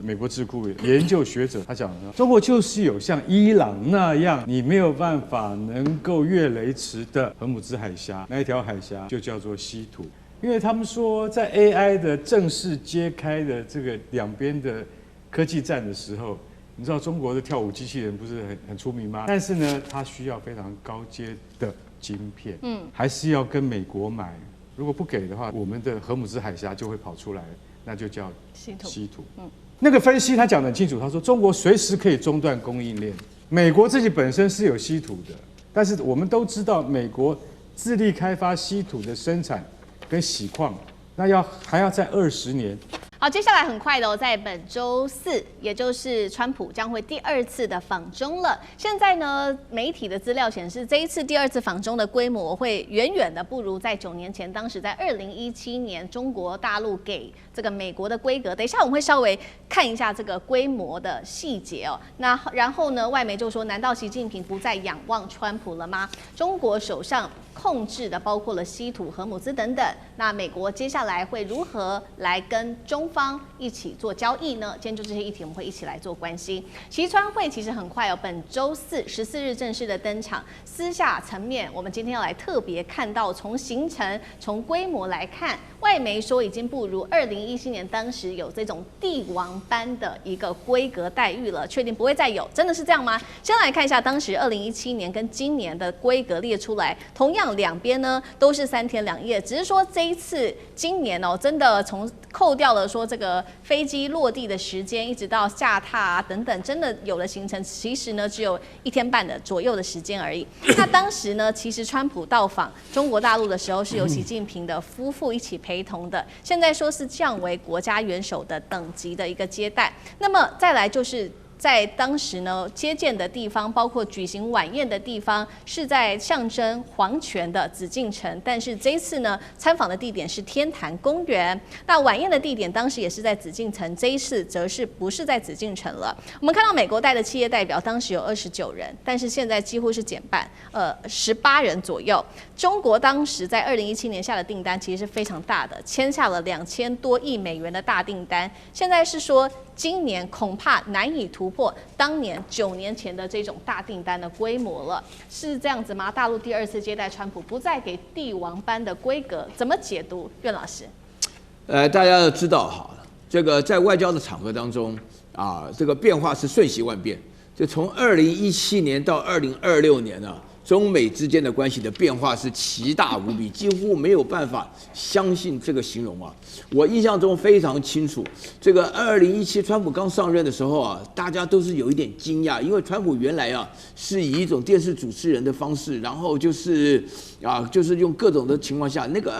美国智库研究学者，他讲的，中国就是有像伊朗那样，你没有办法能够越雷池的荷姆兹海峡，那一条海峡就叫做稀土。因为他们说，在 AI 的正式揭开的这个两边的科技战的时候，你知道中国的跳舞机器人不是很出名吗？但是呢，它需要非常高阶的晶片，还是要跟美国买。如果不给的话，我们的荷姆兹海峡就会跑出来，那就叫稀土。那个分析他讲得很清楚，他说中国随时可以中断供应链，美国自己本身是有稀土的，但是我们都知道，美国致力开发稀土的生产跟洗矿，那还要在20年。好，接下来很快的哦，在本周四，也就是川普将会第2次的访中了。现在呢，媒体的资料显示，这一次第2次访中的规模会远远的不如在9年前，当时在2017年中国大陆给这个美国的规格。等一下我们会稍微看一下这个规模的细节哦。那然后呢，外媒就说，难道习近平不再仰望川普了吗？中国手上控制的包括了稀土、荷姆兹等等。那美国接下来会如何来跟中方一起做交易呢？今天就这些议题，我们会一起来做关心。习川会其实很快哦，本周四14日正式的登场。私下层面，我们今天要来特别看到，从行程、从规模来看，外媒说已经不如2017年当时有这种帝王般的一个规格待遇了，确定不会再有，真的是这样吗？先来看一下当时2017年跟今年的规格列出来，同样两边呢都是3天2夜，只是说这一次今年哦，真的从扣掉了说这个飞机落地的时间，一直到下榻啊等等，真的有的行程其实呢只有1天半的左右的时间而已。那当时呢，其实川普到访中国大陆的时候是由习近平的夫妇一起陪同的，现在说是降为国家元首的等级的一个接待。那么再来就是在当时呢，接见的地方，包括举行晚宴的地方，是在象征皇权的紫禁城。但是这一次呢，参访的地点是天坛公园。那晚宴的地点当时也是在紫禁城，这一次则是不是在紫禁城了。我们看到美国带的企业代表当时有29人，但是现在几乎是减半，18人左右。中国当时在2017年下的订单其实是非常大的，签下了2000多亿美元的大订单。现在是说，今年恐怕难以突破当年9年前的这种大订单的规模了，是这样子吗？大陆第2次接待川普，不再给帝王般的规格，怎么解读？苑老师，大家要知道哈，这个在外交的场合当中啊，这个变化是瞬息万变，就从2017年到2026年啊。中美之间的关系的变化是奇大无比，几乎没有办法相信这个形容啊！我印象中非常清楚，这个2017川普刚上任的时候啊，大家都是有一点惊讶，因为川普原来啊是以一种电视主持人的方式，然后就是用各种的情况下，那个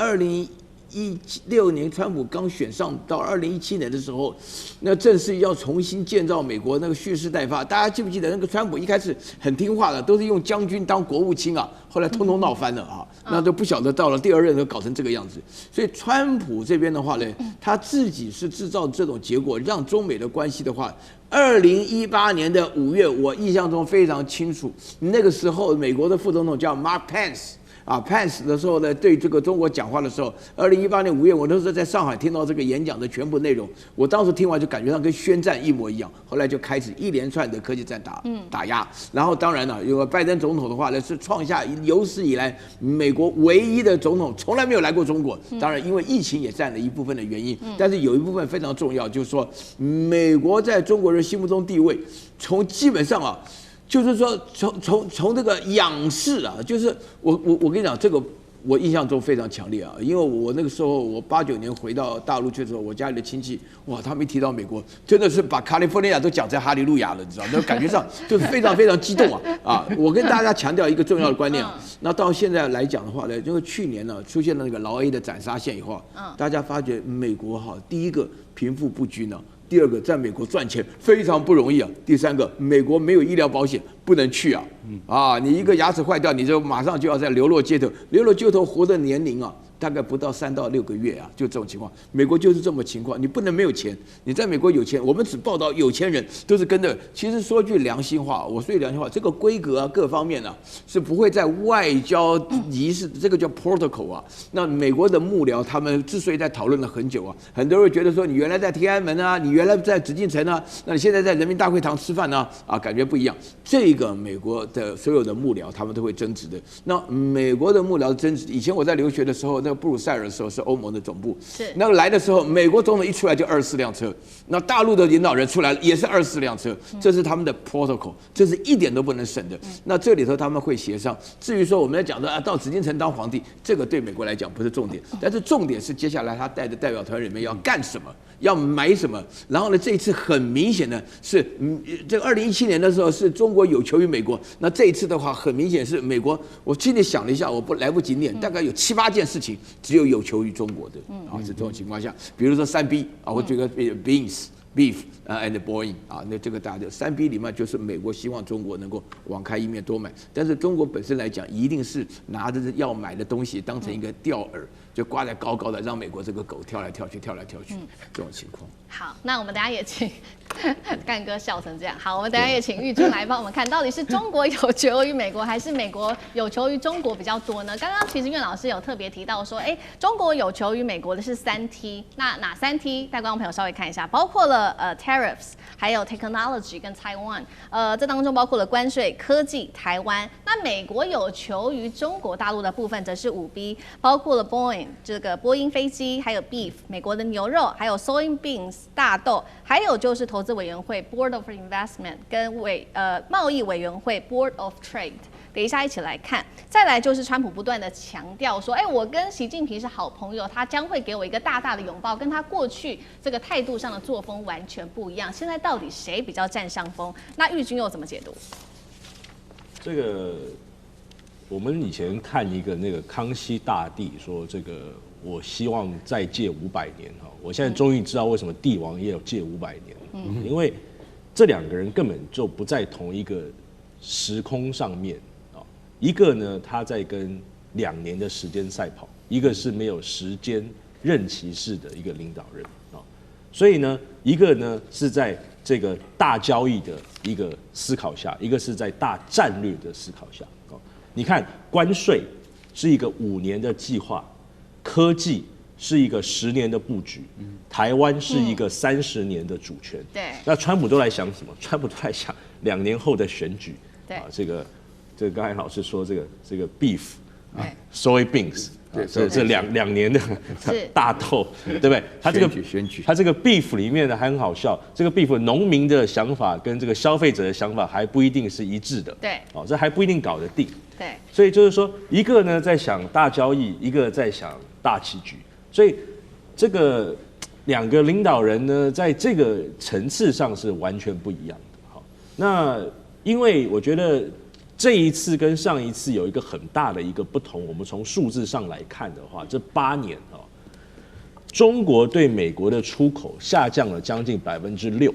2016年川普刚选上到2017年的时候，那正是要重新建造美国那个蓄势待发。大家记不记得那个川普一开始很听话的，都是用将军当国务卿啊，后来通通闹翻了啊，那都不晓得到了第2任都搞成这个样子。所以川普这边的话呢，他自己是制造这种结果，让中美的关系的话。2018年的5月，我印象中非常清楚，那个时候美国的副总统叫 Mark Pence。Pence 的时候呢，对这个中国讲话的时候，2018年5月，我那时候在上海听到这个演讲的全部内容，我当时听完就感觉上跟宣战一模一样。后来就开始一连串的科技战打压，然后当然了，有拜登总统的话呢，是创下有史以来美国唯一的总统，从来没有来过中国。当然，因为疫情也占了一部分的原因，但是有一部分非常重要，就是说美国在中国人心目中地位，从基本上啊。就是说，从这个仰视啊，就是我跟你讲，这个我印象中非常强烈啊，因为我那个时候我89年回到大陆去的时候，我家里的亲戚哇，他们一提到美国，真的是把卡利福尼亚都讲在哈利路亚了，你知道，那感觉上就是非常非常激动啊！我跟大家强调一个重要的观念啊，那到现在来讲的话呢，因为去年呢出现了那个劳 A 的斩杀线以后，大家发觉美国哈，第一个贫富不均呢。第2个，在美国赚钱非常不容易啊。第3个，美国没有医疗保险，不能去啊。你一个牙齿坏掉，你就马上就要在流落街头，流落街头活的年龄啊，大概不到3到6个月啊，就这种情况。美国就是这么情况，你不能没有钱。你在美国有钱，我们只报道有钱人都是跟着。其实说句良心话，我说句良心话，这个规格啊，各方面啊，是不会在外交仪式，这个叫 protocol 啊。那美国的幕僚他们之所以在讨论了很久啊，很多人觉得说，你原来在天安门啊，你原来在紫禁城啊，那你现在在人民大会堂吃饭呢，感觉不一样。这个美国的所有的幕僚他们都会争执的。那美国的幕僚争执，以前我在留学的时候，那个布鲁塞尔的时候是欧盟的总部，是那个来的时候，美国总统一出来就24辆车，那大陆的领导人出来也是24辆车，这是他们的 protocol， 这是一点都不能省的。那这里头他们会协商。至于说我们在讲的到紫禁城当皇帝，这个对美国来讲不是重点，但是重点是接下来他带的代表团里面要干什么，要买什么。然后呢，这一次很明显的是，这个2017年的时候是中国有求于美国，那这一次的话很明显是美国。我心里想了一下，我来不及念，大概有7、8件事情只有求于中国的。是这种情况下，比如说3B 我这个 beef and Boeing 那这个大家就3B 里面就是美国希望中国能够网开一面多买，但是中国本身来讲，一定是拿着要买的东西当成一个钓饵，就挂在高高的，让美国这个狗跳来跳去，这种情况。好，那我们等一下也请干哥笑成这样。好，我们等一下也请玉君来帮我们看到底是中国有求于美国，还是美国有求于中国比较多呢？刚刚其实苑老师有特别提到说，中国有求于美国的是3T， 那哪3T？带观众朋友稍微看一下，包括了tariffs， 还有 technology 跟 Taiwan， 这当中包括了关税、科技、台湾。那美国有求于中国大陆的部分则是5B， 包括了 Boeing 这个波音飞机，还有 beef 美国的牛肉，还有 soybeans 大豆，还有就是投资委员会 Board of Investment 跟贸易委员会 Board of Trade。等一下一起来看。再来就是川普不断的强调说，我跟习近平是好朋友，他将会给我一个大大的拥抱，跟他过去这个态度上的作风完全不一样。现在到底谁比较占上风？那玉君又怎么解读？这个我们以前看一个那个康熙大帝说，这个我希望再戒500年哈，我现在终于知道为什么帝王也有戒500年，因为这2个人根本就不在同一个时空上面啊，一个呢他在跟2年的时间赛跑，一个是没有时间任期式的一个领导人啊，所以呢，一个呢是在这个大交易的一个思考下，一个是在大战略的思考下啊。你看，关税是一个5年的计划，科技是一个10年的布局，台湾是一个30年的主权。对，那川普都来想什么？川普都在想2年后的选举。对，这个刚才老师说这个 beef soybeans。这两年的大豆，对不对？他这个选举，他这个 beef 里面呢还很好笑，这个 beef 农民的想法跟这个消费者的想法还不一定是一致的。对，这还不一定搞得定。对，所以就是说，一个呢在想大交易，一个在想大棋局，所以这个2个领导人呢，在这个层次上是完全不一样的。好，那因为我觉得这一次跟上一次有一个很大的一个不同，我们从数字上来看的话，这8年中国对美国的出口下降了将近6%，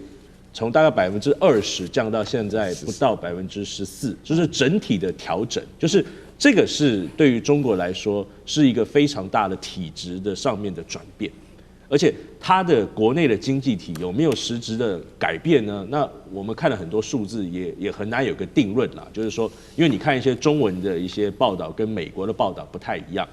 从大概20%降到现在不到14%，就是整体的调整，就是这个是对于中国来说是一个非常大的体质的上面的转变。而且它的国内的经济体有没有实质的改变呢？那我们看了很多数字，也很难有个定论啦。就是说，因为你看一些中文的一些报道，跟美国的报道不太一样。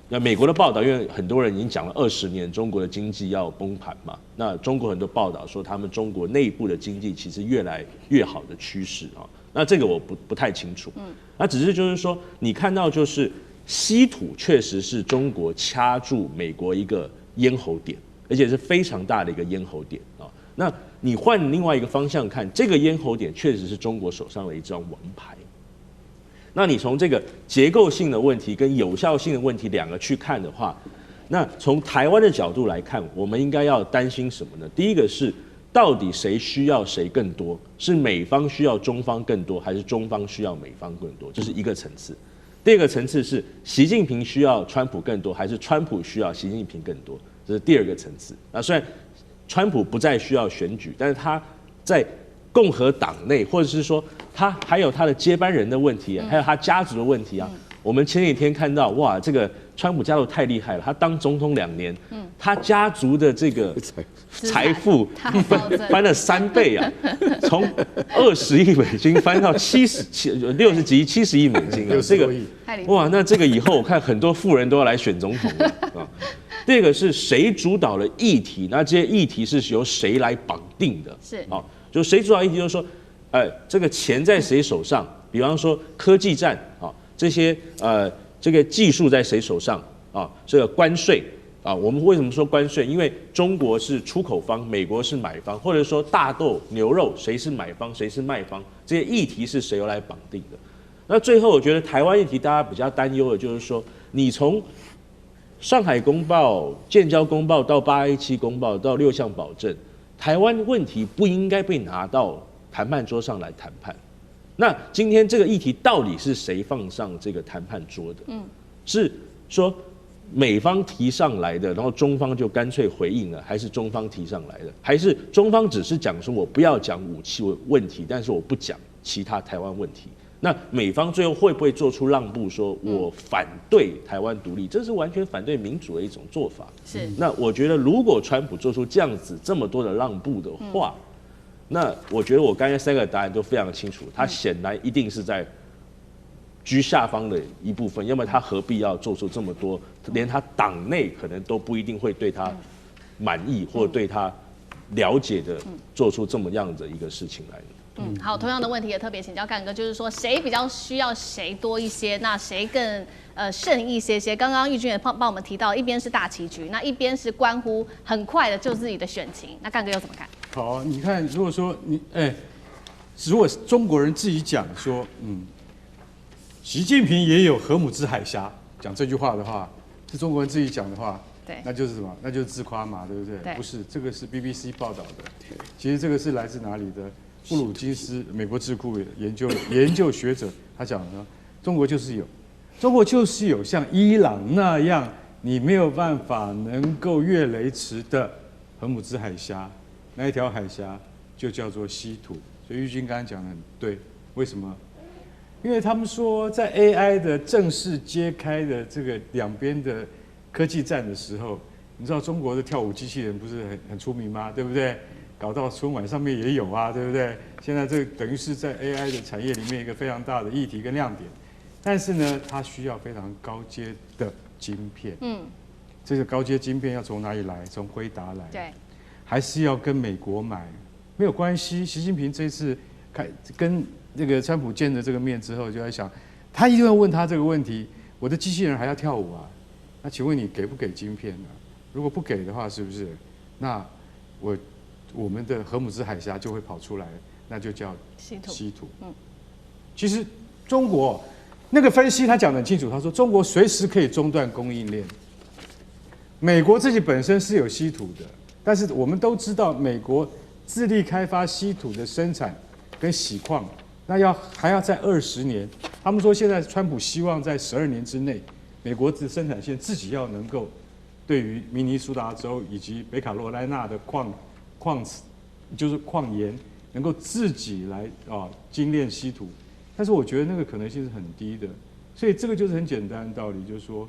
那美国的报道，因为很多人已经讲了20年，中国的经济要崩盘嘛。那中国很多报道说，他们中国内部的经济其实越来越好的趋势啊。那这个我不太清楚。那只是就是说，你看到就是稀土确实是中国掐住美国一个咽喉点。而且是非常大的一个咽喉点啊！那你换另外一个方向看，这个咽喉点确实是中国手上的一张王牌。那你从这个结构性的问题跟有效性的问题2个去看的话，那从台湾的角度来看，我们应该要担心什么呢？第一个是到底谁需要谁更多？是美方需要中方更多，还是中方需要美方更多？这是一个层次。第2个层次是习近平需要川普更多，还是川普需要习近平更多？这是第2个层次。那虽然川普不再需要选举，但是他在共和党内，或者是说他还有他的接班人的问题，还有他家族的问题啊，我们前几天看到，哇，这个川普家族太厉害了，他当总统2年，他家族的这个财富翻了3倍啊，从20亿美金翻到60几亿、70亿美金啊，这个哇，那这个以后我看很多富人都要来选总统了啊。这个是谁主导了议题？那这些议题是由谁来绑定的？是啊，就谁主导议题，就是说，这个钱在谁手上？比方说科技战啊，这些这个技术在谁手上啊？这个关税啊，我们为什么说关税？因为中国是出口方，美国是买方，或者说大豆、牛肉谁是买方，谁是卖方？这些议题是谁由来绑定的？那最后，我觉得台湾议题大家比较担忧的就是说，你从上海公报、建交公报到8A7公报到6项保证，台湾问题不应该被拿到谈判桌上来谈判。那今天这个议题到底是谁放上这个谈判桌的？是说美方提上来的，然后中方就干脆回应了，还是中方提上来的，还是中方只是讲说我不要讲武器问题，但是我不讲其他台湾问题？那美方最后会不会做出让步，说我反对台湾独立？这是完全反对民主的一种做法。是。那我觉得，如果川普做出这样子这么多的让步的话，那我觉得我刚才3个答案都非常清楚，他显然一定是在居下方的一部分，要么他何必要做出这么多，连他党内可能都不一定会对他满意，或者对他了解的做出这么样的一个事情来。好，同样的问题也特别请教干哥，就是说谁比较需要谁多一些，那谁更胜一些些？刚刚玉君也帮我们提到，一边是大棋局，那一边是关乎很快的就自己的选情，那干哥又怎么看？好，你看，如果说如果中国人自己讲说，习近平也有荷姆兹海峡，讲这句话的话，是中国人自己讲的话，对，那就是什么？那就是自夸嘛，对不对？对，不是，这个是 BBC 报道的，其实这个是来自哪里的？布鲁金斯美国智库研究学者，他讲呢，中国就是有像伊朗那样，你没有办法能够越雷池的荷姆兹海峡，那一条海峡就叫做稀土。所以玉君刚刚讲的很对，为什么？因为他们说，在 AI 的正式揭开的这个两边的科技战的时候，你知道中国的跳舞机器人不是很出名吗？对不对？搞到春晚上面也有啊，对不对？现在这等于是在 AI 的产业里面一个非常大的议题跟亮点，但是呢，它需要非常高阶的晶片。这个高阶晶片要从哪里来？从辉达来。对，还是要跟美国买？没有关系。习近平这次跟那个川普见了这个面之后，就在想，他一定会问他这个问题：我的机器人还要跳舞啊？那请问你给不给晶片呢？如果不给的话，是不是？那我们的荷姆兹海峡就会跑出来，那就叫稀土。其实中国那个分析他讲得很清楚，他说中国随时可以中断供应链。美国自己本身是有稀土的，但是我们都知道，美国致力开发稀土的生产跟洗矿，那还要在20年。他们说现在川普希望在12年之内，美国的生产线自己要能够对于明尼苏达州以及北卡罗来纳的就是矿岩，能够自己来精炼稀土，但是我觉得那个可能性是很低的，所以这个就是很简单的道理，就是说，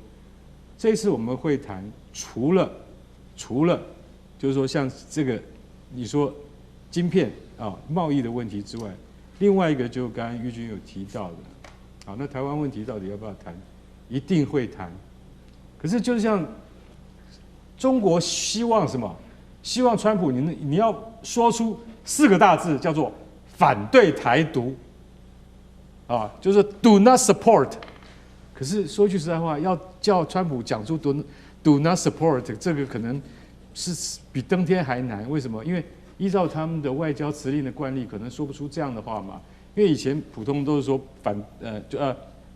这一次我们会谈除了就是说像这个你说晶片贸易的问题之外，另外一个就刚刚玉君有提到的，那台湾问题到底要不要谈？一定会谈，可是就像中国希望什么？希望川普你要说出4个大字，叫做反对台独，就是 do not support。可是说句实在话，要叫川普讲出 do not support， 这个可能是比登天还难。为什么？因为依照他们的外交辞令的惯例，可能说不出这样的话嘛。因为以前普通都是说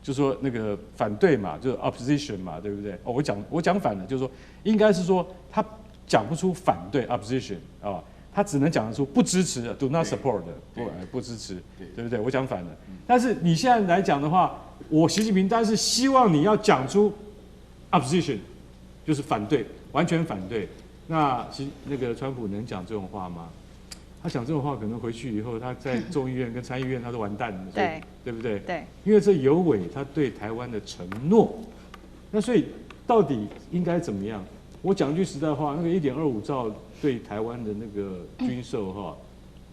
就说那个反对嘛，就是 opposition 嘛，对不对？我讲反了，就是说应该是说他讲不出反对 opposition 他只能讲得出不支持的 do not support 的不支持，对不对？我讲反了。但是你现在来讲的话，我习近平当然是希望你要讲出 opposition， 就是反对，完全反对。那个川普能讲这种话吗？他讲这种话，可能回去以后，他在众议院跟参议院他都完蛋了，对不对？对，因为这有违他对台湾的承诺。那所以到底应该怎么样？我讲句实在话，那个1.25兆对台湾的那个军售哈，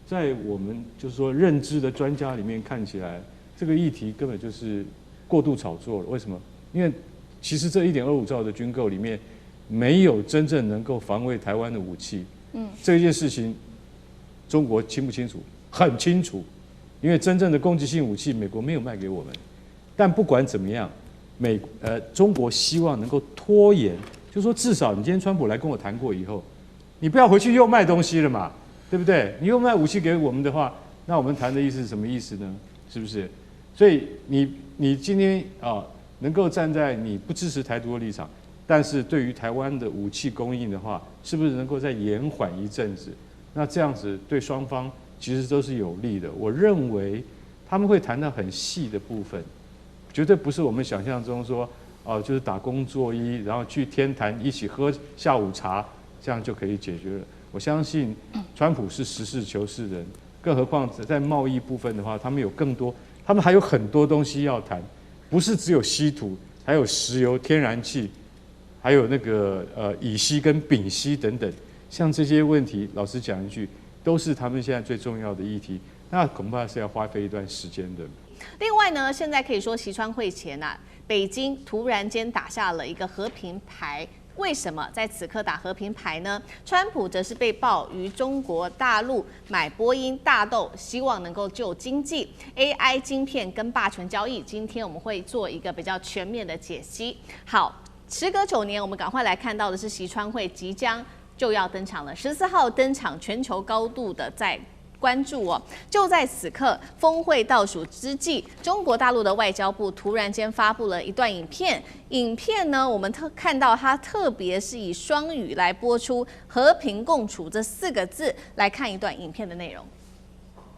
在我们就是说认知的专家里面看起来，这个议题根本就是过度炒作了。为什么？因为其实这1.25兆的军购里面没有真正能够防卫台湾的武器。这件事情中国清不清楚？很清楚，因为真正的攻击性武器美国没有卖给我们。但不管怎么样，中国希望能够拖延。就说至少你今天川普来跟我谈过以后，你不要回去又卖东西了嘛，对不对？你又卖武器给我们的话，那我们谈的意思是什么意思呢？是不是？所以你今天能够站在你不支持台独的立场，但是对于台湾的武器供应的话，是不是能够再延缓一阵子？那这样子对双方其实都是有利的。我认为他们会谈到很细的部分，绝对不是我们想象中说。就是打工作揖，然后去天坛一起喝下午茶，这样就可以解决了。我相信川普是实事求是人，更何况在贸易部分的话，他们还有很多东西要谈，不是只有稀土，还有石油、天然气，还有那个乙烯跟丙烯等等，像这些问题，老实讲一句，都是他们现在最重要的议题，那恐怕是要花费一段时间的。另外呢，现在可以说习川会前北京突然间打下了一个和平牌。为什么在此刻打和平牌呢？川普则是被曝于中国大陆买波音大豆，希望能够救经济。AI 晶片跟霸权交易，今天我们会做一个比较全面的解析。好，时隔9年，我们赶快来看到的是习川会即将就要登场了，14号登场，全球高度的在关注哦。就在此刻，峰会倒数之际，中国大陆的外交部突然间发布了一段影片。影片呢，我们看到它特别是以双语来播出“和平共处”这4个字，来看一段影片的内容。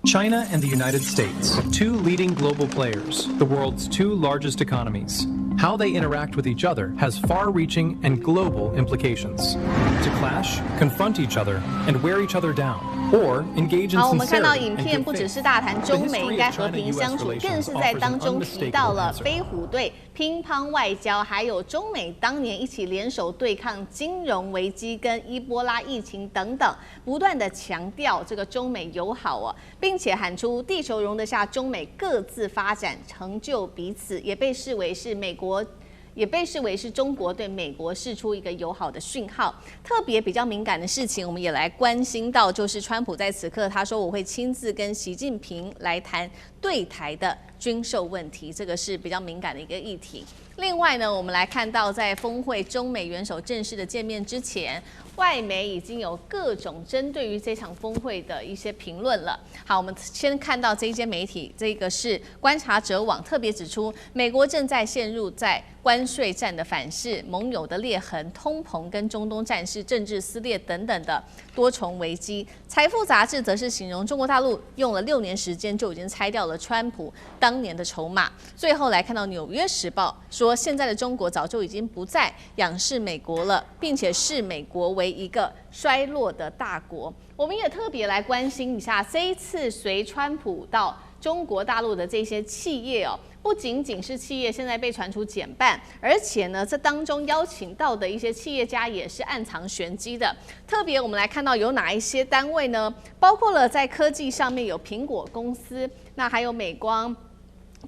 China and the United States, 2 leading global players, the world's 2 largest economies. How they interact with each other has far-reaching and global implications. To clash, confront each other, and wear each other down, or engage in 好，我们看到 sincerity 影 and 片 good 不只 faith. 是大谈中美 The history 应该 of 和平 China-US 相处， relations 更是在 offers 当 an 中提到了 unmistakable 飞虎队、乒乓外交，还有中美当年一起联手对抗金融危机跟伊波拉疫情等等，不断的强调这个中美友好哦，并且喊出地球容得下中美各自发展，成就彼此，也被视为是中国对美国释出一个友好的讯号。特别比较敏感的事情，我们也来关心到，就是川普在此刻他说我会亲自跟习近平来谈对台的军售问题，这个是比较敏感的一个议题。另外呢，我们来看到在峰会中美元首正式的见面之前，外媒已经有各种针对于这场峰会的一些评论了。好，我们先看到这一间媒体，这个是观察者网特别指出，美国正在陷入在关税战的反噬、盟友的裂痕、通膨跟中东战事、政治撕裂等等的多重危机。财富杂志则是形容中国大陆用了6年时间就已经拆掉了川普当年的筹码。最后来看到《纽约时报》说，现在的中国早就已经不再仰视美国了，并且视美国为一个衰落的大国。我们也特别来关心一下这一次随川普到中国大陆的这些企业哦。不仅仅是企业现在被传出减半，而且呢，这当中邀请到的一些企业家也是暗藏玄机的。特别我们来看到有哪一些单位呢？包括了在科技上面有苹果公司，那还有美光、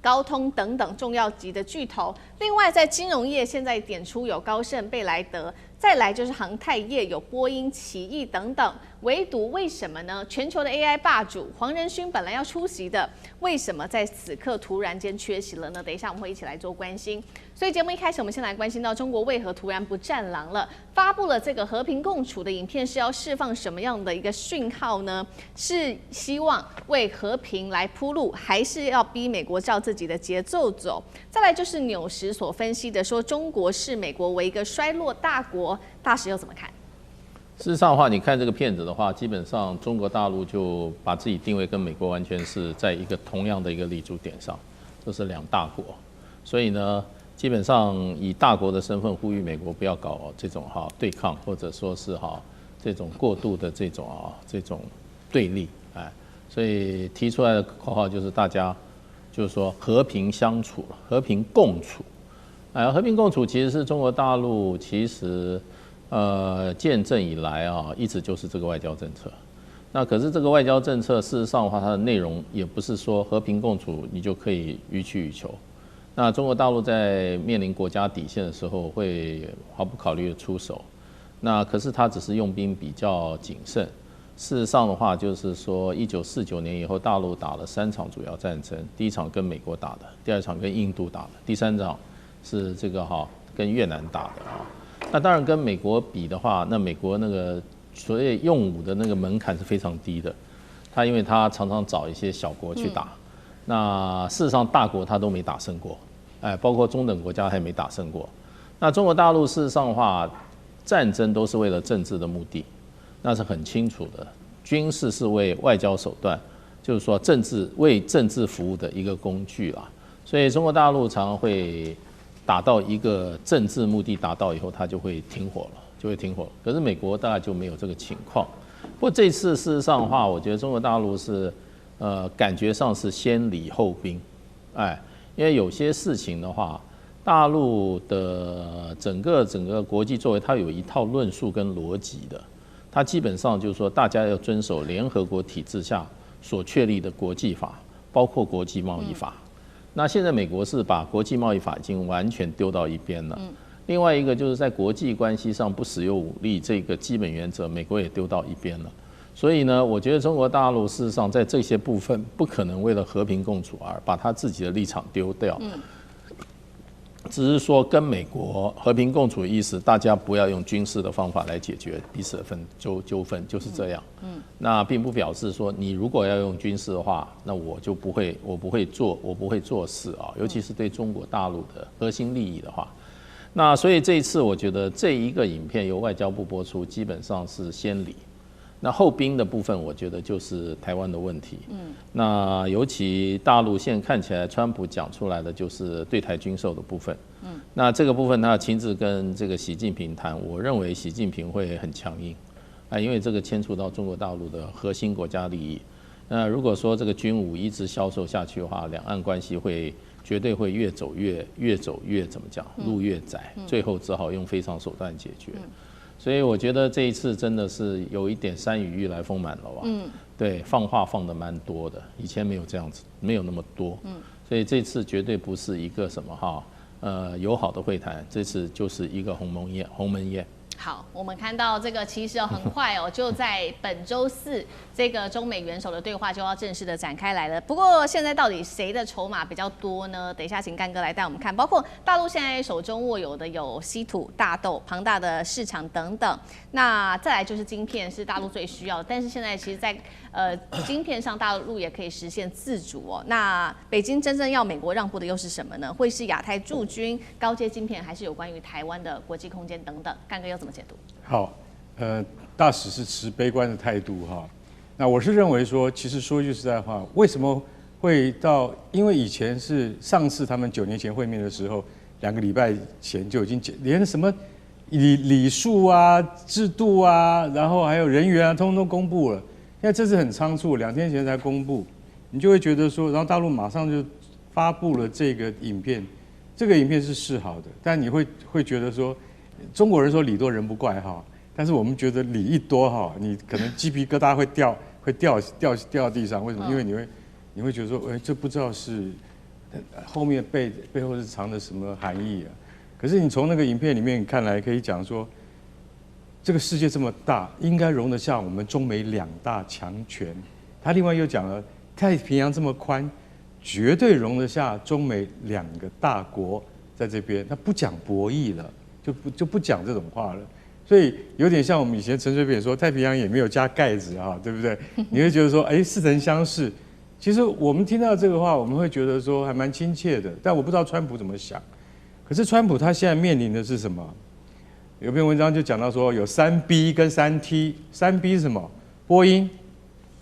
高通等等重要级的巨头。另外在金融业现在点出有高盛、贝莱德，再来就是航太业有波音、奇异等等。唯独为什么呢？全球的 AI 霸主黄仁勋本来要出席的，为什么在此刻突然间缺席了呢？等一下我们会一起来做关心。所以节目一开始，我们先来关心到中国为何突然不战狼了？发布了这个和平共处的影片，是要释放什么样的一个讯号呢？是希望为和平来铺路，还是要逼美国照自己的节奏走？再来就是纽时所分析的，说中国视美国为一个衰落大国，大使又怎么看？事实上的话，你看这个片子的话，基本上中国大陆就把自己定位跟美国完全是在一个同样的一个立足点上，都是2大国，所以呢，基本上以大国的身份呼吁美国不要搞这种对抗，或者说是这种过度的这种对立，哎，所以提出来的口号就是大家就是说和平相处、和平共处。和平共处其实是中国大陆其实建政以来啊，一直就是这个外交政策。那可是这个外交政策，事实上的话，它的内容也不是说和平共处你就可以予取予求。那中国大陆在面临国家底线的时候，会毫不考虑的出手。那可是它只是用兵比较谨慎。事实上的话，就是说1949年以后，大陆打了3场主要战争，第一场跟美国打的，第二场跟印度打的，第3场是这个跟越南打的啊。那当然跟美国比的话，那美国那个所谓用武的那个门槛是非常低的，他因为他常常找一些小国去打，那事实上大国他都没打胜过，包括中等国家他也没打胜过。那中国大陆事实上的话，战争都是为了政治的目的，那是很清楚的。军事是为外交手段，就是说为政治服务的一个工具啦。所以中国大陆常常会达到一个政治目的达到以后，它就会停火了。可是美国大概就没有这个情况。不过这次事实上的话，我觉得中国大陆是感觉上是先礼后兵，因为有些事情的话，大陆的整个国际作为，它有一套论述跟逻辑的，它基本上就是说大家要遵守联合国体制下所确立的国际法，包括国际贸易法。那现在美国是把国际贸易法已经完全丢到一边了。另外一个就是在国际关系上不使用武力这个基本原则，美国也丢到一边了。所以呢，我觉得中国大陆事实上在这些部分不可能为了和平共处而把他自己的立场丢掉。只是说跟美国和平共处的意思，大家不要用军事的方法来解决彼此的纠纷，就是这样。那并不表示说你如果要用军事的话，那我不会做事啊，尤其是对中国大陆的核心利益的话。那所以这一次我觉得这一个影片由外交部播出，基本上是先礼。那后兵的部分，我觉得就是台湾的问题。那尤其大陆现在看起来，川普讲出来的就是对台军售的部分。那这个部分他亲自跟这个习近平谈，我认为习近平会很强硬，因为这个牵触到中国大陆的核心国家利益。那如果说这个军武一直销售下去的话，两岸关系绝对会越走越怎么讲，路越窄，最后只好用非常手段解决。所以我觉得这一次真的是有一点山雨欲来风满楼啊。对，放话放得蛮多的，以前没有这样子，没有那么多。所以这次绝对不是一个什么友好的会谈，这次就是一个鸿门宴。好，我们看到这个其实很快就在本周4，这个中美元首的对话就要正式的展开来了。不过现在到底谁的筹码比较多呢？等一下请干哥来带我们看，包括大陆现在手中握有的有稀土、大豆、庞大的市场等等。那再来就是晶片是大陆最需要的，但是现在其实在晶片上大陆也可以实现自主哦。那北京真正要美国让步的又是什么呢？会是亚太驻军、高阶晶片，还是有关于台湾的国际空间等等？干哥又怎么解读？好，大使是持悲观的态度哈。那我是认为说，其实说句实在话，为什么会到？因为以前是上次他们9年前会面的时候，2个礼拜前就已经连什么礼数啊、制度啊，然后还有人员啊，通通都公布了。现在这次很仓促，2天前才公布，你就会觉得说，然后大陆马上就发布了这个影片，这个影片是示好的，但你会觉得说，中国人说礼多人不怪哈，但是我们觉得礼一多哈，你可能鸡皮疙瘩会掉地上，为什么？因为你会觉得说，这不知道是后面背后是藏着什么含义啊？可是你从那个影片里面看来，可以讲说，这个世界这么大，应该容得下我们中美2大强权。他另外又讲了，太平洋这么宽，绝对容得下中美2个大国在这边。他不讲博弈了，就不讲这种话了。所以有点像我们以前陈水扁说，太平洋也没有加盖子啊，对不对？你会觉得说，似曾相识。其实我们听到这个话，我们会觉得说还蛮亲切的。但我不知道川普怎么想。可是川普他现在面临的是什么？有篇文章就讲到说，有3B 跟3T。3B 是什么？波音，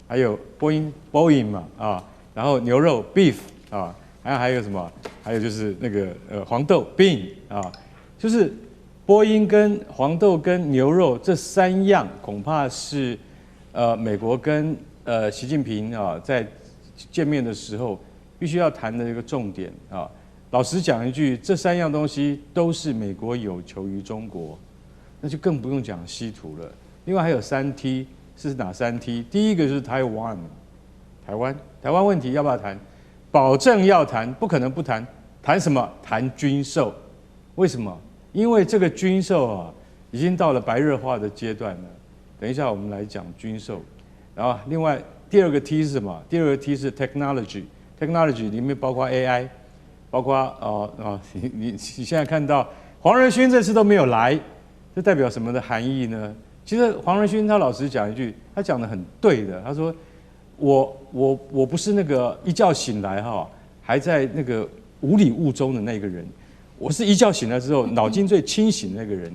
还有Boeing 嘛啊，然后牛肉 beef 啊，还有什么？还有就是那个黄豆 bean 啊，就是波音跟黄豆跟牛肉这3样，恐怕是美国跟习近平啊在见面的时候必须要谈的一个重点啊。老实讲一句，这3样东西都是美国有求于中国，那就更不用讲稀土了。另外还有3T， 是哪3T？ 第一个就是台湾问题要不要谈？保证要谈，不可能不谈。谈什么？谈军售。为什么？因为这个军售啊，已经到了白热化的阶段了。等一下我们来讲军售。然后另外第2个 T 是什么？第2个 T 是 technology 里面包括 AI， 包括你现在看到黄仁勋这次都没有来，这代表什么的含义呢？其实黄仁勋他老实讲一句，他讲的很对的，他说我不是那个一觉醒来还在那个无里雾中的那个人，我是一觉醒来之后脑筋最清醒的那个人。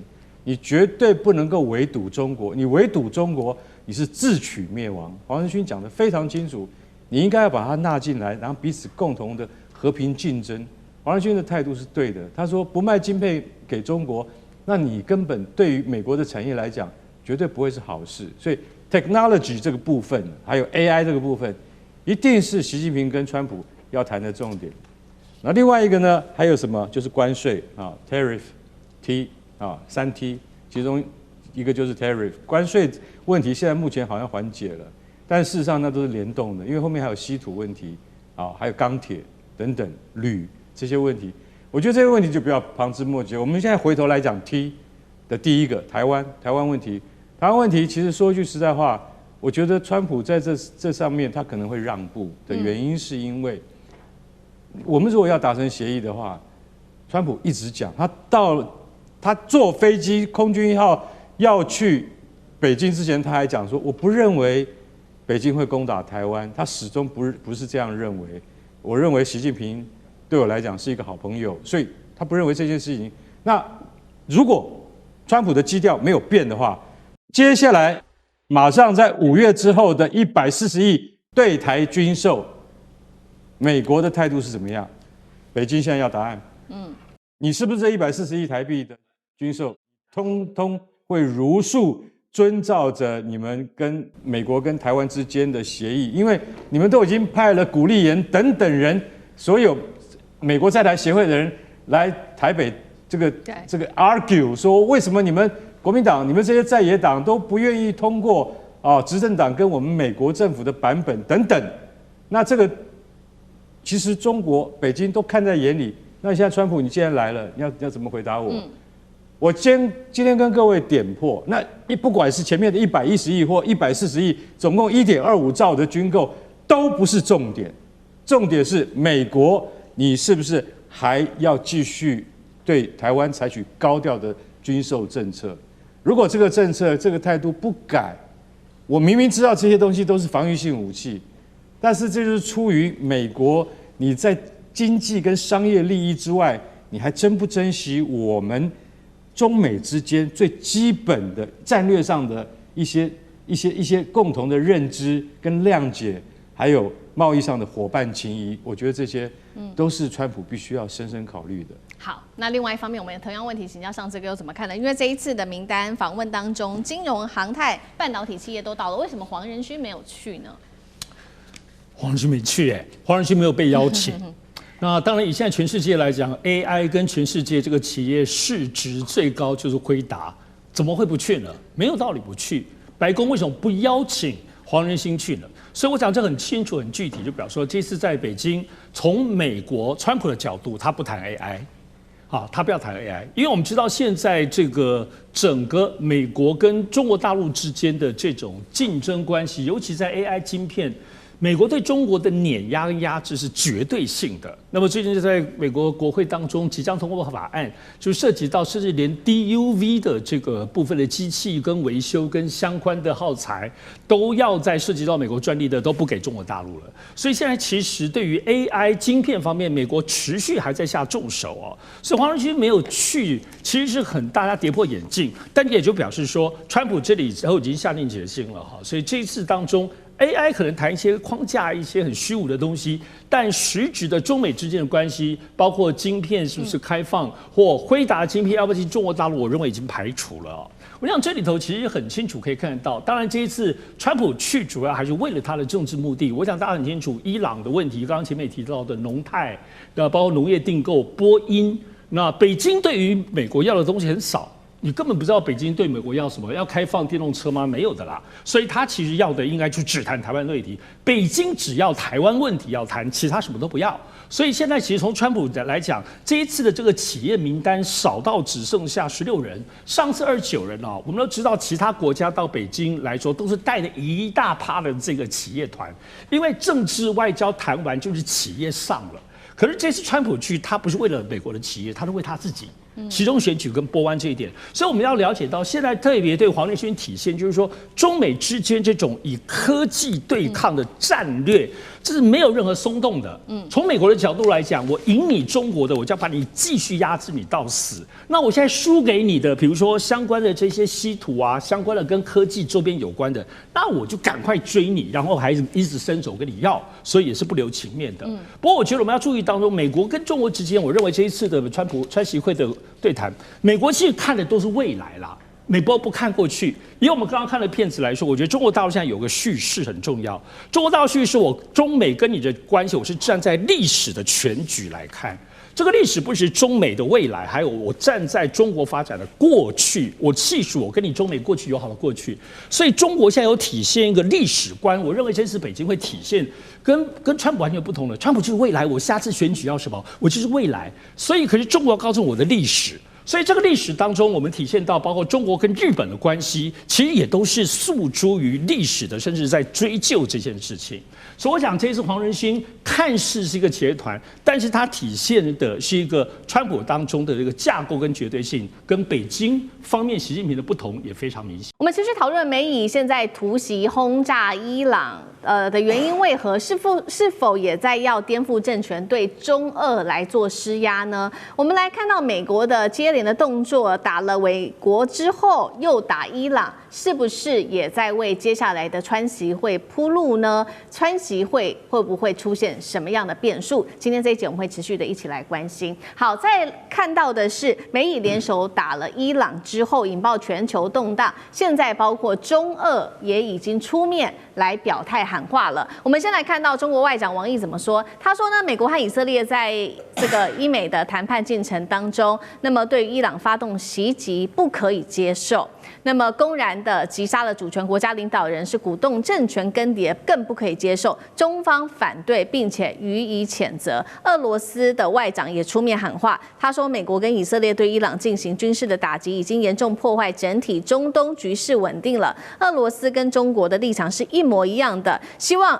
你绝对不能够围堵中国，你围堵中国，你是自取灭亡。黄仁勋讲得非常清楚，你应该要把它纳进来，然后彼此共同的和平竞争。黄仁勋的态度是对的，他说不卖晶片给中国，那你根本对于美国的产业来讲，绝对不会是好事。所以 technology 这个部分，还有 AI 这个部分，一定是习近平跟川普要谈的重点。那另外一个呢，还有什么？就是关税啊 ，tariff T。3T， 其中一个就是 tariff 关税问题，现在目前好像缓解了，但事实上那都是联动的，因为后面还有稀土问题还有钢铁等等铝这些问题。我觉得这个问题就不要旁枝末节。我们现在回头来讲 T 的第一个台湾问题，台湾问题其实说句实在话，我觉得川普在这上面他可能会让步的原因，是因为我们如果要达成协议的话，川普一直讲他坐飞机空军1号要去北京之前，他还讲说，我不认为北京会攻打台湾，他始终不是这样认为。我认为习近平对我来讲是一个好朋友，所以他不认为这件事情。那如果川普的基调没有变的话，接下来马上在5月之后的140亿对台军售，美国的态度是怎么样？北京现在要答案。你是不是这140亿台币的军售，通通会如数遵照着你们跟美国跟台湾之间的协议？因为你们都已经派了古立言等等人，所有美国在台协会的人来台北这个 argue 说，为什么你们国民党、你们这些在野党都不愿意通过执政党跟我们美国政府的版本等等？那这个其实中国北京都看在眼里。那现在川普你既然来了，你要怎么回答我？我今天跟各位点破，那不管是前面的110亿或140亿，总共1.25兆的军购都不是重点，重点是美国你是不是还要继续对台湾采取高调的军售政策？如果这个政策这个态度不改，我明明知道这些东西都是防御性武器，但是这就是出于美国你在经济跟商业利益之外，你还真不珍惜我们中美之间最基本的战略上的一些共同的认知跟谅解，还有贸易上的伙伴情谊，我觉得这些都是川普必须要深深考虑的。好，那另外一方面，我们同样问题请教上这个又怎么看呢？因为这一次的名单访问当中，金融、航太、半导体企业都到了，为什么黄仁勋没有去呢？黄仁勋没去黄仁勋没有被邀请。那当然，以现在全世界来讲 ，AI 跟全世界这个企业市值最高就是辉达，怎么会不去呢？没有道理不去。白宫为什么不邀请黄仁勋去呢？所以我讲这很清楚、很具体，就表示说，这次在北京，从美国川普的角度，他不谈 AI， 他不要谈 AI， 因为我们知道现在这个整个美国跟中国大陆之间的这种竞争关系，尤其在 AI 晶片。美国对中国的碾压跟压制是绝对性的。那么最近就在美国国会当中即将通过法案，就涉及到甚至连 DUV 的这个部分的机器跟维修跟相关的耗材，都要在涉及到美国专利的都不给中国大陆了。所以现在其实对于 AI 晶片方面，美国持续还在下重手所以黄仁勋没有去，其实是很大家跌破眼镜，但也就表示说，川普这里之后已经下定决心了所以这一次当中。AI 可能谈一些框架、一些很虚无的东西，但实质的中美之间的关系，包括晶片是不是开放，或辉达晶片要不要进中国大陆，我认为已经排除了我想这里头其实很清楚可以看得到，当然这一次川普去主要还是为了他的政治目的。我想大家很清楚，伊朗的问题，刚刚前面也提到的农泰，包括农业订购、波音，那北京对于美国要的东西很少。你根本不知道北京对美国要什么，要开放电动车吗？没有的啦。所以他其实要的应该就只谈台湾问题，北京只要台湾问题要谈，其他什么都不要。所以现在其实从川普来讲，这一次的这个企业名单少到只剩下16人，上次29人我们都知道其他国家到北京来说都是带了一大趴的这个企业团，因为政治外交谈完就是企业上了。可是这次川普去，他不是为了美国的企业，他是为他自己。其中选举跟波湾这一点，所以我们要了解到，现在特别对黄仁勋体现，就是说中美之间这种以科技对抗的战略，这是没有任何松动的。从美国的角度来讲，我赢你中国的，我就要把你继续压制你到死。那我现在输给你的，比如说相关的这些稀土啊，相关的跟科技周边有关的，那我就赶快追你，然后还一直伸手跟你要，所以也是不留情面的。不过我觉得我们要注意当中，美国跟中国之间，我认为这一次的川习会的对谈，美国其实看的都是未来啦，美国不看过去。以我们刚刚看的片子来说，我觉得中国大陆现在有个叙事很重要。中国大陆叙事，我中美跟你的关系，我是站在历史的全局来看。这个历史不是中美的未来，还有我站在中国发展的过去，我细数我跟你中美过去友好的过去。所以中国现在有体现一个历史观，我认为这次北京会体现跟川普完全不同的。川普就是未来，我下次选举要什么，我就是未来。所以可是中国要告诉我的历史。所以这个历史当中，我们体现到包括中国跟日本的关系，其实也都是诉诸于历史的，甚至在追究这件事情。所以我想这次黄仁勋看似是一个企业团，但是它体现的是一个川普当中的这个架构跟绝对性，跟北京方面习近平的不同也非常明显。我们持续讨论美以现在突袭轰炸伊朗的原因为何，是否也在要颠覆政权，对中俄来做施压呢？我们来看到美国的接连的动作，打了美国之后又打伊朗，是不是也在为接下来的川习会铺路呢？川习会会不会出现什么样的变数？今天这一集我们会持续的一起来关心。好，再看到的是美以联手打了伊朗之后，引爆全球动荡，现在包括中俄也已经出面来表态喊话了。我们先来看到中国外长王毅怎么说。他说呢，美国和以色列在这个伊美的谈判进程当中，那么对伊朗发动袭击不可以接受。那么公然的击杀了主权国家领导人，是鼓动政权更迭，更不可以接受。中方反对，并且予以谴责。俄罗斯的外长也出面喊话，他说美国跟以色列对伊朗进行军事的打击，已经严重破坏整体中东局势稳定了。俄罗斯跟中国的立场是一模一样的，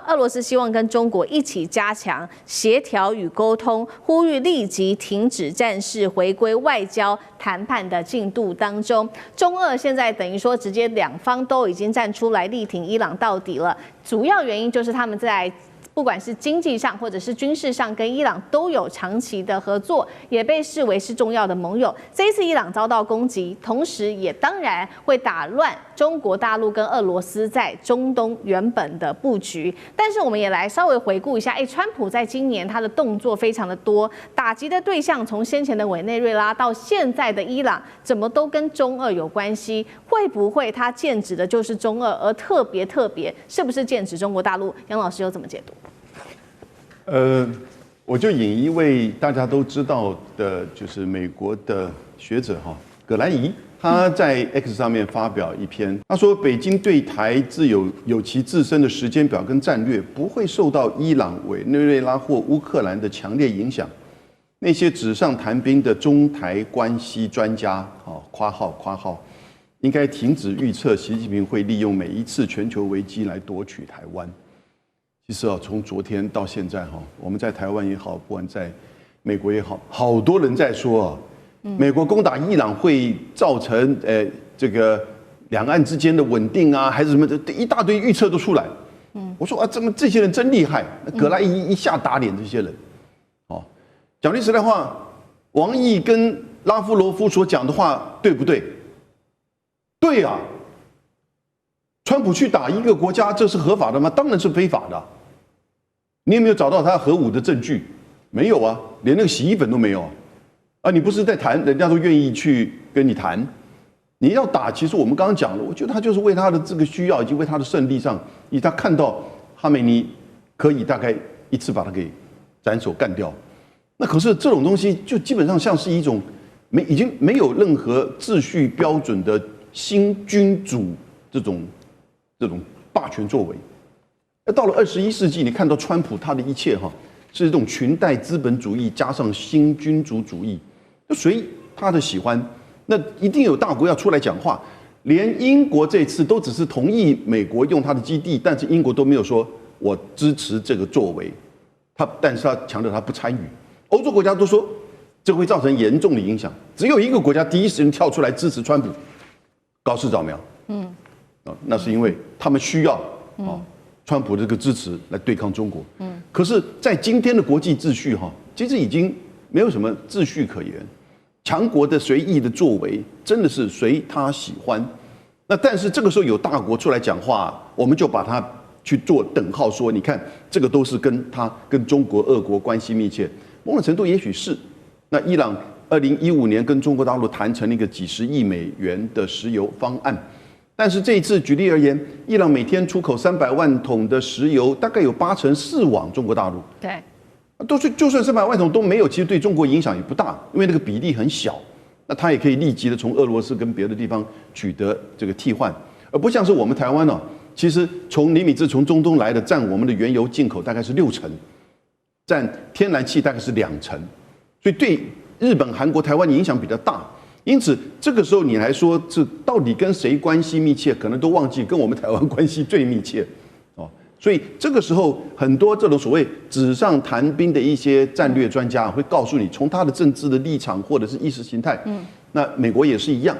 俄罗斯希望跟中国一起加强协调与沟通，呼吁立即停止战事，回归外交谈判的进度当中。中俄现在等于说直接两方都已经站出来力挺伊朗到底了，主要原因就是他们在不管是经济上或者是军事上，跟伊朗都有长期的合作，也被视为是重要的盟友。这一次伊朗遭到攻击，同时也当然会打乱中国大陆跟俄罗斯在中东原本的布局。但是我们也来稍微回顾一下，川普在今年他的动作非常的多，打击的对象从先前的委内瑞拉到现在的伊朗，怎么都跟中俄有关系？会不会他剑指的就是中俄，而特别是不是剑指中国大陆？杨老师又怎么解读？我就引一位大家都知道的，就是美国的学者葛兰仪，他在 X 上面发表一篇，他说北京对台有其自身的时间表跟战略，不会受到伊朗、委内瑞拉或乌克兰的强烈影响。那些纸上谈兵的中台关系专家，括号，应该停止预测习近平会利用每一次全球危机来夺取台湾。其实从昨天到现在我们在台湾也好，不管在美国也好，好多人在说美国攻打伊朗会造成这个两岸之间的稳定啊，还是什么的，一大堆预测都出来。我说这些人真厉害，葛莱伊一下打脸这些人。讲句实在话，王毅跟拉夫罗夫所讲的话对不对？对啊。川普去打一个国家，这是合法的吗？当然是非法的。你有没有找到他核武的证据？没有啊，连那个洗衣粉都没有啊！你不是在谈，人家都愿意去跟你谈。你要打，其实我们刚刚讲了，我觉得他就是为他的这个需要，以及为他的胜利上，以他看到哈梅尼可以大概一次把他给斩首干掉。那可是这种东西就基本上像是一种已经没有任何秩序标准的新君主这种霸权作为。那到了21世纪，你看到川普他的一切是这种裙带资本主义加上新君主主义，就随他的喜欢。那一定有大国要出来讲话，连英国这次都只是同意美国用他的基地，但是英国都没有说我支持这个作为，但是他强调他不参与。欧洲国家都说这会造成严重的影响，只有一个国家第一时间跳出来支持川普，高市早苗。那是因为他们需要川普这个支持来对抗中国。可是，在今天的国际秩序其实已经没有什么秩序可言。强国的随意的作为，真的是随他喜欢。那但是这个时候有大国出来讲话，我们就把它去做等号，说你看这个都是跟中国、俄国关系密切，某种程度也许是。那伊朗2015年跟中国大陆谈成了一个几十亿美元的石油方案，但是这一次举例而言，伊朗每天出口300万桶的石油，大概有80%是往中国大陆。对。就算300万桶都没有，其实对中国影响也不大，因为那个比例很小。那它也可以立即的从俄罗斯跟别的地方取得这个替换，而不像是我们台湾其实从尼米兹从中东来的占我们的原油进口大概是60%，占天然气大概是2%，所以对日本、韩国、台湾影响比较大。因此这个时候你来说，这到底跟谁关系密切，可能都忘记跟我们台湾关系最密切。所以这个时候，很多这种所谓纸上谈兵的一些战略专家会告诉你，从他的政治的立场或者是意识形态，那美国也是一样，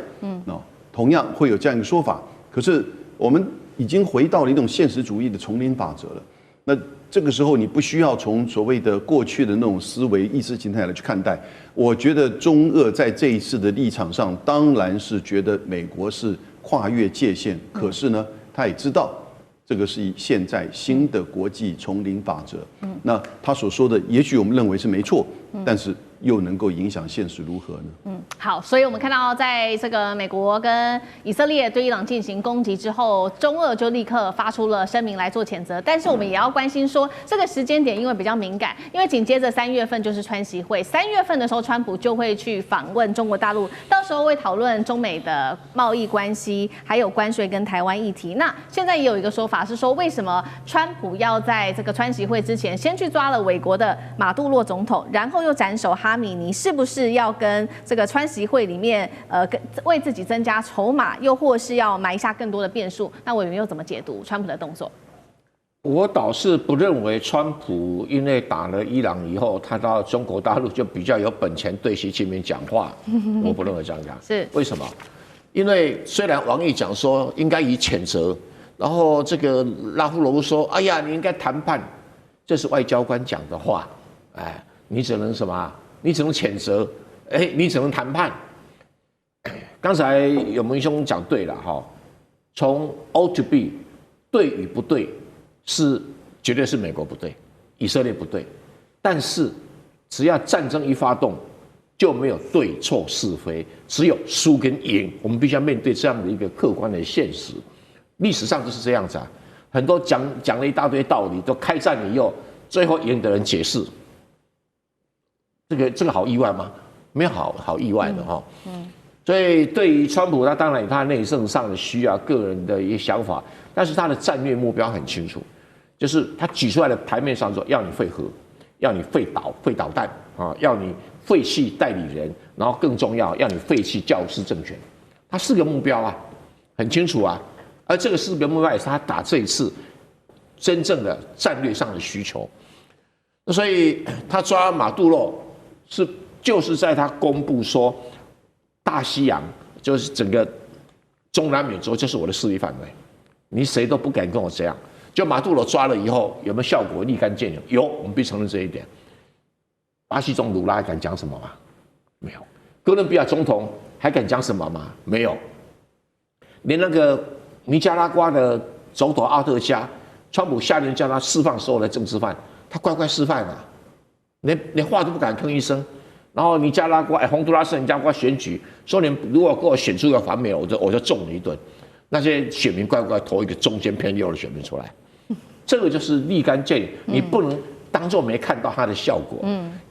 同样会有这样一个说法。可是我们已经回到了一种现实主义的丛林法则了。那这个时候，你不需要从所谓的过去的那种思维、意识形态来去看待。我觉得中俄在这一次的立场上，当然是觉得美国是跨越界限，可是呢，他也知道。这个是现在新的国际丛林法则。那他所说的，也许我们认为是没错，但是又能够影响现实如何呢？好，所以我们看到，在这个美国跟以色列对伊朗进行攻击之后，中俄就立刻发出了声明来做谴责。但是我们也要关心说，这个时间点因为比较敏感，因为紧接着3月份就是川习会，3月份的时候，川普就会去访问中国大陆，到时候会讨论中美的贸易关系，还有关税跟台湾议题。那现在也有一个说法是说，为什么川普要在这个川习会之前先去抓了美国的马杜洛总统，然后又斩首哈米尼，是不是要跟这个川习会里面为自己增加筹码，又或是要埋下更多的变数？那委员又怎么解读川普的动作？我倒是不认为川普因为打了伊朗以后，他到中国大陆就比较有本钱对习近平讲话。我不认为这样讲。是为什么？因为虽然王毅讲说应该以谴责，然后这个拉夫罗夫说：“哎呀，你应该谈判。”这是外交官讲的话。哎，你只能什么？你只能谴责。哎，你只能谈判。刚才有文兄讲对了哈，从 O to B， 对与不对是绝对是美国不对，以色列不对，但是只要战争一发动，就没有对错是非，只有输跟赢。我们必须要面对这样的一个客观的现实。历史上就是这样子啊，很多讲了一大堆道理，都开战以后，最后赢的人解释。这个好意外吗？没有好意外的哈。所以对于川普，他当然有他内政上的需要，个人的一些想法，但是他的战略目标很清楚，就是他举出来的台面上说，要你废核，要你废导弹啊，要你废弃代理人，然后更重要，要你废弃教师政权。他4个目标啊，很清楚啊。而这个4个目标也是他打这一次真正的战略上的需求。所以他抓马杜罗就是在他公布说，大西洋就是整个中南美洲就是我的势力范围，你谁都不敢跟我这样。就马杜罗抓了以后有没有效果？立竿见影，有，我们必须承认这一点。巴西总统鲁拉还敢讲什么吗？没有。哥伦比亚总统还敢讲什么吗？没有。连那个尼加拉瓜的总统阿特加，川普下令叫他释放所有的政治犯，他乖乖释放啊，连话都不敢吭一声。然后尼加拉瓜、洪都拉斯尼加拉瓜选举，说你如果给我选出一个反美，我就揍你一顿。那些选民乖乖投一个中间偏右的选民出来，这个就是立竿见影，你不能当作没看到它的效果。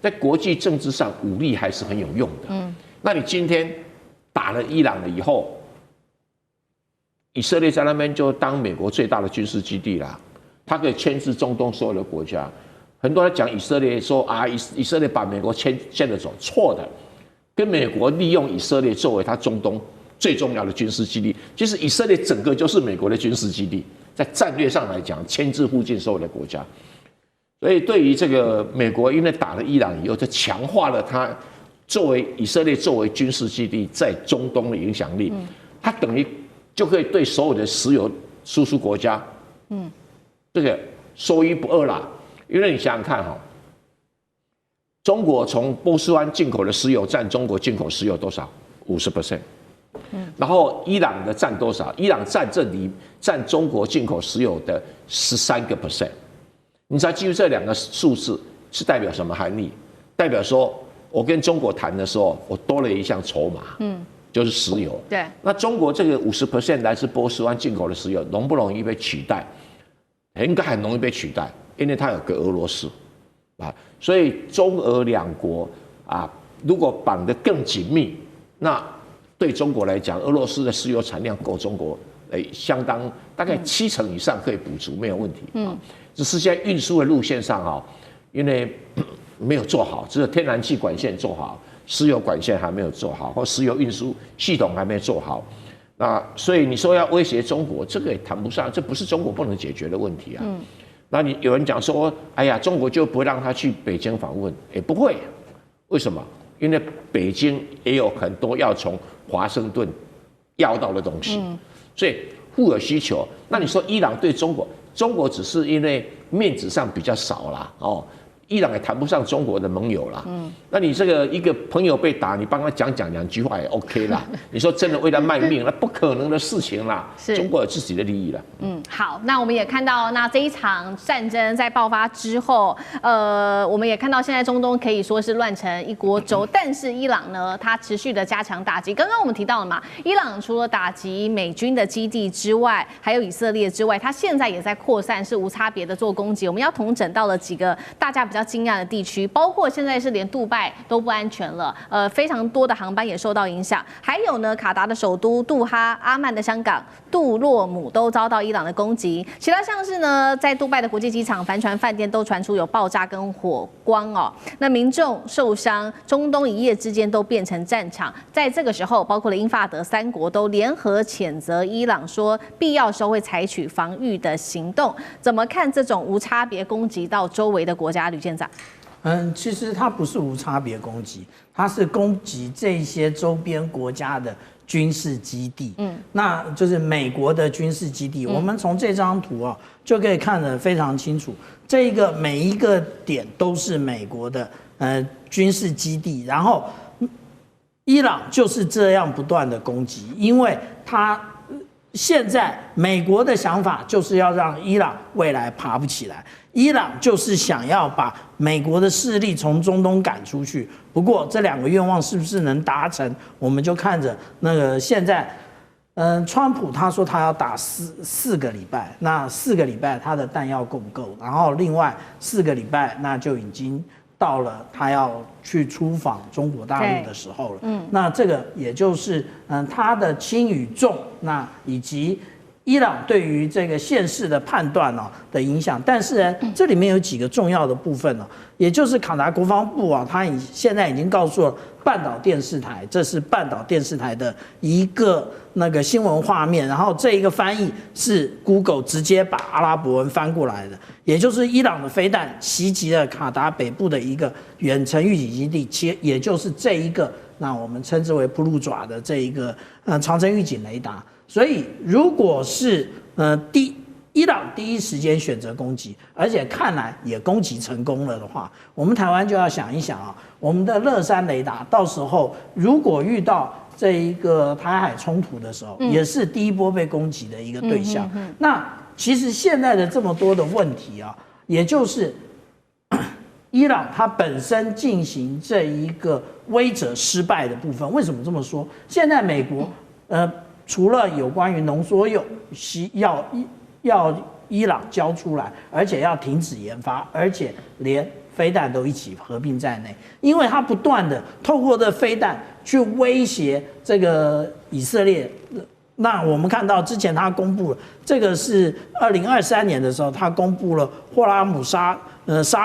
在国际政治上，武力还是很有用的。那你今天打了伊朗了以后，以色列在那边就当美国最大的军事基地啦，它可以牵制中东所有的国家。很多人讲以色列说啊，以色列把美国牵着走，错的。跟美国利用以色列作为它中东最重要的军事基地，其实以色列整个就是美国的军事基地，在战略上来讲，牵制附近所有的国家。所以对于这个美国，因为打了伊朗以后，就强化了它作为以色列作为军事基地在中东的影响力，它等于就可以对所有的石油输出国家，这个说一不二啦。因为你想想看哈，中国从波斯湾进口的石油占中国进口石油多少？50%。然后伊朗的占多少？伊朗占中国进口石油的13%。你知道基于这两个数字是代表什么含义？代表说我跟中国谈的时候，我多了一项筹码，就是石油。对。那中国这个50%来自波斯湾进口的石油，容不容易被取代？应该很容易被取代，因为它有个俄罗斯啊，所以中俄两国啊，如果绑得更紧密，那对中国来讲，俄罗斯的石油产量够中国相当大概70%以上可以补足，没有问题啊。只是现在运输的路线上啊，因为没有做好，只有天然气管线做好，石油管线还没有做好，或石油运输系统还没做好。那所以你说要威胁中国，这个也谈不上，这不是中国不能解决的问题啊。那你有人讲说，哎呀，中国就不会让他去北京访问，也不会，为什么？因为北京也有很多要从华盛顿要到的东西，所以互有需求。那你说伊朗对中国，中国只是因为面子上比较少啦，伊朗也谈不上中国的盟友啦。那你这个一个朋友被打，你帮他讲2句话也 OK 啦。你说真的为他卖命，那不可能的事情啦。中国有自己的利益啦。好，那我们也看到，那这一场战争在爆发之后，我们也看到现在中东可以说是乱成一锅粥。但是伊朗呢，它持续的加强打击。刚刚我们提到了嘛，伊朗除了打击美军的基地之外，还有以色列之外，它现在也在扩散，是无差别的做攻击。我们要统整到了几个大家比较惊讶的地区，包括现在是连杜拜都不安全了，非常多的航班也受到影响。还有呢，卡达的首都杜哈、阿曼的香港、杜洛姆都遭到伊朗的攻击。其他像是呢，在杜拜的国际机场、帆船饭店都传出有爆炸跟火光哦，那民众受伤，中东一夜之间都变成战场。在这个时候，包括了英法德3国都联合谴责伊朗，说必要时候会采取防御的行动。怎么看这种无差别攻击到周围的国家？吕舰长，其实它不是无差别攻击，它是攻击这些周边国家的军事基地。那就是美国的军事基地。我们从这张图啊就可以看得非常清楚，这个每一个点都是美国的军事基地，然后伊朗就是这样不断的攻击，因为它现在美国的想法就是要让伊朗未来爬不起来。伊朗就是想要把美国的势力从中东赶出去，不过这2个愿望是不是能达成，我们就看着那个现在，川普他说他要打四个礼拜，那4个礼拜他的弹药够不够？然后另外4个礼拜那就已经到了他要去出访中国大陆的时候了。那这个也就是他的轻与重，那以及伊朗对于这个现势的判断的影响。但是呢，这里面有几个重要的部分也就是卡达国防部他现在已经告诉了半岛电视台，这是半岛电视台的一个那个新闻画面，然后这一个翻译是 Google 直接把阿拉伯文翻过来的，也就是伊朗的飞弹袭击了卡达北部的一个远程预警基地，也就是这一个那我们称之为普鲁爪的这一个长程预警雷达。所以，如果是伊朗第一时间选择攻击，而且看来也攻击成功了的话，我们台湾就要想一想我们的乐山雷达到时候如果遇到这一个台海冲突的时候，也是第一波被攻击的一个对象。那其实现在的这么多的问题也就是伊朗它本身进行这一个威慑失败的部分。为什么这么说？现在美国除了有关于浓缩铀要伊朗交出来，而且要停止研发，而且连飞弹都一起合并在内，因为它不断的透过这飞弹去威胁这个以色列。那我们看到之前他公布了，这个是2023年的时候，他公布了霍拉姆沙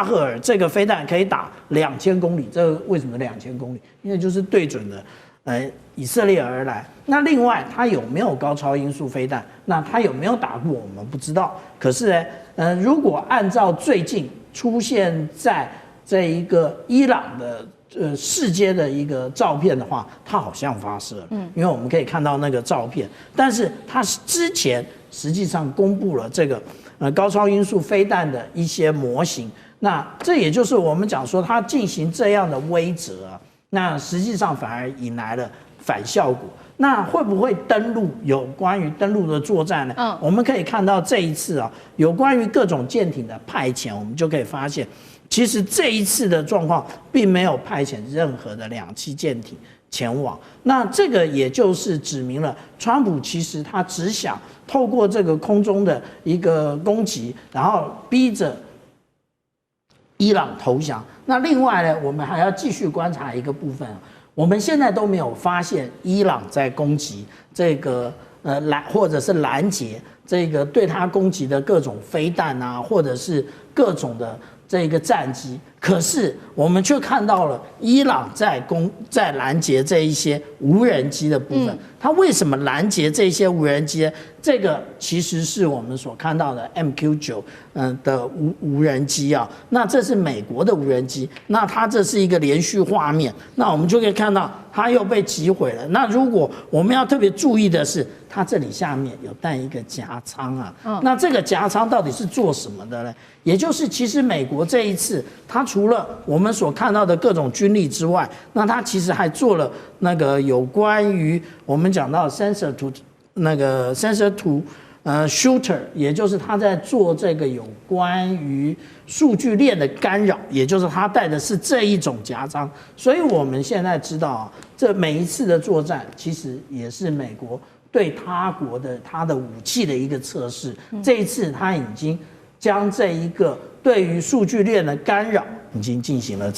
赫尔这个飞弹可以打2000公里。这个为什么2000公里？因为就是对准了以色列而来。那另外它有没有高超音速飞弹？那它有没有打过我们不知道。可是呢，如果按照最近出现在这一个伊朗的世界的一个照片的话，它好像发射了，因为我们可以看到那个照片。但是它之前实际上公布了这个高超音速飞弹的一些模型。那这也就是我们讲说它进行这样的威慑那实际上反而引来了反效果。那会不会登陆？有关于登陆的作战呢？我们可以看到这一次有关于各种舰艇的派遣，我们就可以发现，其实这一次的状况并没有派遣任何的两栖舰艇前往。那这个也就是指明了，川普其实他只想透过这个空中的一个攻击，然后逼着伊朗投降。那另外呢，我们还要继续观察一个部分，我们现在都没有发现伊朗在攻击这个或者是拦截这个对他攻击的各种飞弹啊，或者是各种的这个战机。可是我们却看到了伊朗在拦截这一些无人机的部分。它为什么拦截这些无人机呢？这个其实是我们所看到的 MQ9 的无人机啊。那这是美国的无人机，那它这是一个连续画面，那我们就可以看到它又被击毁了。那如果我们要特别注意的是，它这里下面有带一个夹舱啊。那这个夹舱到底是做什么的呢？也就是其实美国这一次，它除了我们所看到的各种军力之外，那它其实还做了那个有关于我们讲到 sensor to shooter， 也就是他在做这个有关于数据链的干扰，也就是他带的是这一种夹舱。所以我们现在知道这每一次的作战其实也是美国对他国的他的武器的一个测试。这一次他已经将这一个对于数据链的干扰已经进行了